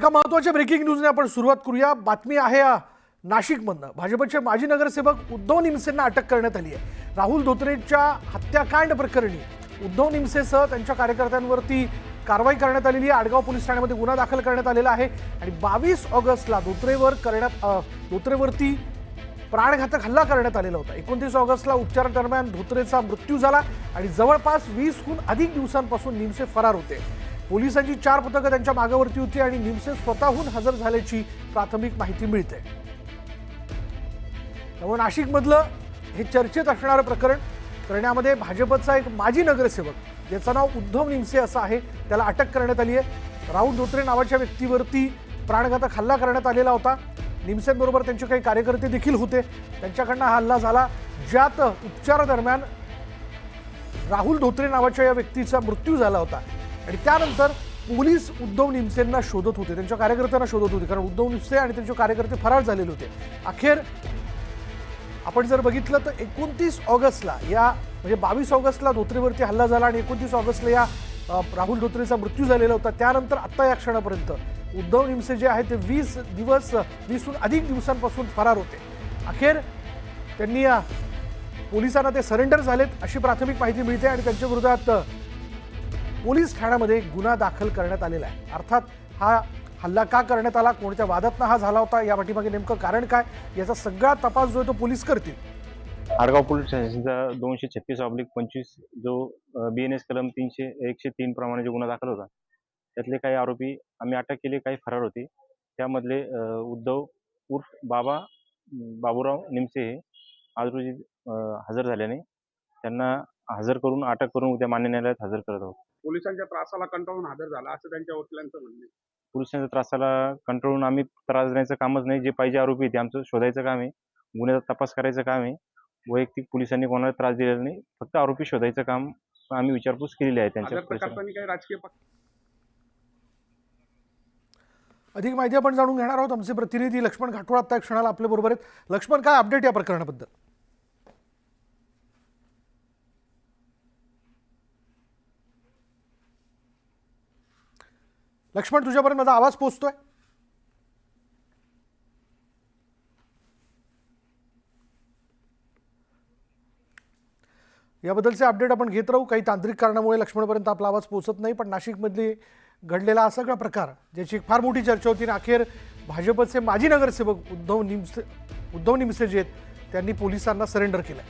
एका महत्त्वाच्या ब्रेकिंग न्यूजने आपण सुरुवात करूया। बातमी आहे नाशिकमधनं। भाजपचे माजी नगरसेवक उद्धव निमसेंना अटक करण्यात आली आहे। राहुल धोत्रेच्या हत्याकांड प्रकरणी उद्धव निमसेसह त्यांच्या कार्यकर्त्यांवरती कारवाई करण्यात आलेली आहे। आडगाव पोलीस ठाण्यामध्ये गुन्हा दाखल करण्यात आलेला आहे आणि 22 ऑगस्टला धोत्रेवरती प्राणघातक हल्ला करण्यात आलेला होता। 29 ऑगस्टला उपचारादरम्यान धोत्रेचा मृत्यू झाला आणि जवळपास 20हून अधिक दिवसांपासून निमसे फरार होते। पोलिसांची 4 पथकं त्यांच्या मागावरती होती आणि निमसे स्वतःहून हजर झाल्याची प्राथमिक माहिती मिळते। त्यामुळे नाशिकमधलं हे चर्चेत असणारं प्रकरण करण्यामध्ये भाजपचा एक माजी नगरसेवक ज्याचं नाव उद्धव निमसे असं आहे त्याला अटक करण्यात आली आहे। राहुल धोत्रे नावाच्या व्यक्तीवरती प्राणघातक हल्ला करण्यात आलेला होता। निमसेंबरोबर त्यांचे काही कार्यकर्ते देखील होते। त्यांच्याकडनं हा हल्ला झाला ज्यात उपचारादरम्यान राहुल धोत्रे नावाच्या या व्यक्तीचा मृत्यू झाला होता आणि त्यानंतर पोलीस उद्धव निमसेंना शोधत होते, त्यांच्या कार्यकर्त्यांना शोधत होते, कारण उद्धव निमसे आणि त्यांचे कार्यकर्ते फरार झालेले होते। अखेर आपण जर बघितलं तर 29 ऑगस्टला म्हणजे 22 ऑगस्टला धोत्रेवरती हल्ला झाला आणि 29 ऑगस्टला या राहुल धोत्रेचा मृत्यू झालेला होता। त्यानंतर आता या क्षणापर्यंत उद्धव निमसे जे आहेत ते 20हून अधिक दिवसांपासून फरार होते। अखेर त्यांनी पोलिसांना ते सरेंडर झालेत अशी प्राथमिक माहिती मिळते आणि त्यांच्या विरोधात पोलीस ठाण्यामध्ये गुन्हा दाखल करण्यात आलेला आहे। अर्थात हा हल्ला का करण्यात आला, कोणत्या वादातनं हा झाला होता, या पाठीमागे नेमकं कारण काय याचा सगळा तपास जो आहे तो पोलीस करतील। आडगाव पोलीस स्टेशनचा 236/25 जो BNS कलम 103 प्रमाणे जो गुन्हा दाखल होता त्यातले काही आरोपी आम्ही अटक केले, काही फरार होते। त्यामधले उद्धव उर्फ बाबूराव निमसे हे आज रोजी हजर झाल्याने त्यांना हजर करून अटक करून उद्या मान्य न्यायालयात हजर करत आहोत। पोलिसांच्या त्रासाला कंटाळून हजर झाला असं त्यांच्या वकिलांचं म्हणणं आहे। पोलिसांच्या त्रासाला कंटाळून आम्ही त्रास देण्याचं कामच नाही। जे पाहिजे आरोपी ते आमचं शोधायचं काम आहे, गुन्ह्याचा तपास करायचं काम आहे। वैयक्तिक पोलिसांनी कोणाला त्रास दिलेला नाही, फक्त आरोपी शोधायचं काम आम्ही विचारपूस केलेली आहे त्यांच्या। काही राजकीय अधिक माहिती आपण जाणून घेणार आहोत। आमचे प्रतिनिधी लक्ष्मण घाटोळ आता क्षणाला आपल्या बरोबर आहेत। लक्ष्मण, काय अपडेट या प्रकरणाबद्दल? लक्ष्मण, तुझ्यापर्यंत माझा आवाज पोहोचतोय? याबद्दलचे अपडेट आपण घेत राहू। काही तांत्रिक कारणामुळे लक्ष्मणपर्यंत आपला आवाज पोहोचत नाही, पण नाशिकमधली घडलेला हा सगळा प्रकार ज्याची फार मोठी चर्चा होती आणि अखेर भाजपचे माजी नगरसेवक उद्धव निमसे जे आहेत त्यांनी पोलिसांना सरेंडर केलं।